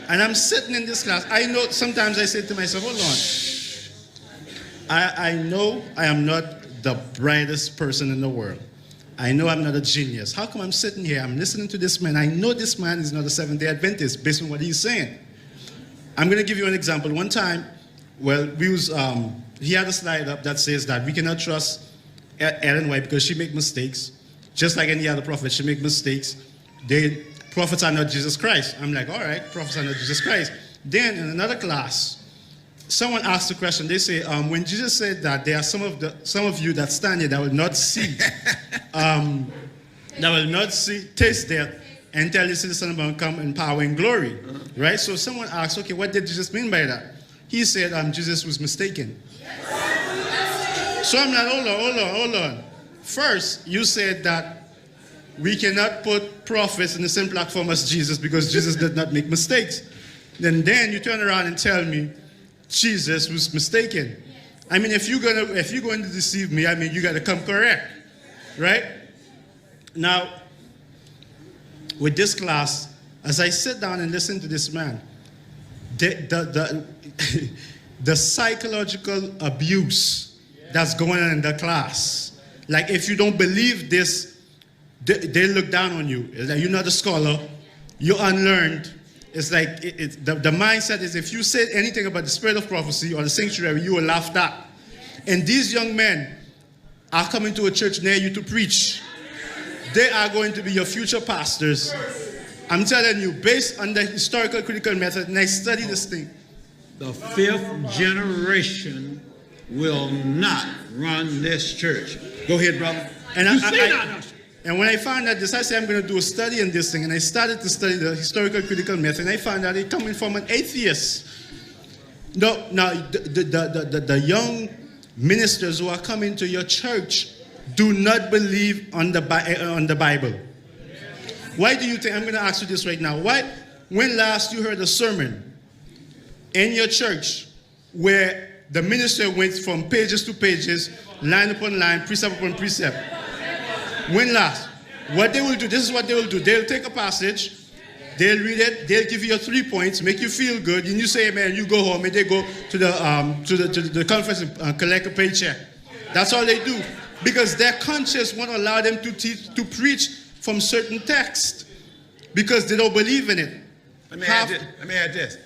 And I'm sitting in this class. I know, sometimes I say to myself, hold on. I know I am not the brightest person in the world. I know I'm not a genius. How come I'm sitting here? I'm listening to this man. I know this man is not a Seventh-day Adventist based on what he's saying. I'm going to give you an example. One time, well, he had a slide up that says that we cannot trust Ellen White because she makes mistakes. Just like any other prophet, she makes mistakes. Prophets are not Jesus Christ. I'm like, all right, prophets are not Jesus Christ. Then in another class, someone asked the question. They say, when Jesus said that there are some of you that stand here that will not see, taste death, and tell you, see the Son of Man come in power and glory, right? So someone asked, okay, what did Jesus mean by that? He said, Jesus was mistaken. So I'm like, hold on. First, you said that we cannot put prophets in the same platform as Jesus because Jesus did not make mistakes. Then you turn around and tell me Jesus was mistaken. I mean, if you're going to deceive me, I mean, you got to come correct, right? Now, with this class, as I sit down and listen to this man, the psychological abuse that's going on in the class, like if you don't believe this, they look down on you. It's like you're not a scholar, you're unlearned. It's like the mindset is if you said anything about the spirit of prophecy or the sanctuary, you were laughed at. And these young men are coming to a church near you to preach. They are going to be your future pastors. I'm telling you, based on the historical critical method, and I study this thing. The fifth generation will not run this church. Go ahead, brother. And when I found out this, I said I'm going to do a study on this thing. And I started to study the historical critical method. And I found out it's coming from an atheist. Now, the young ministers who are coming to your church do not believe on the Bible. Why do you think? I'm going to ask you this right now. When last you heard a sermon in your church where the minister went from pages to pages, line upon line, precept upon precept? When last? What they will do, this is what they will do. They'll take a passage, they'll read it, they'll give you your 3 points, make you feel good, and you say, man, you go home, and they go to the conference and collect a paycheck. That's all they do. Because their conscience won't allow them to preach from certain texts because they don't believe in it. Let me add this.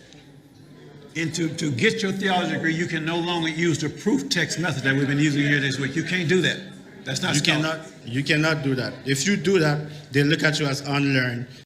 And to get your theology degree, you can no longer use the proof text method that we've been using here this week. You can't do that. That's not You cannot do that. If you do that, they look at you as unlearned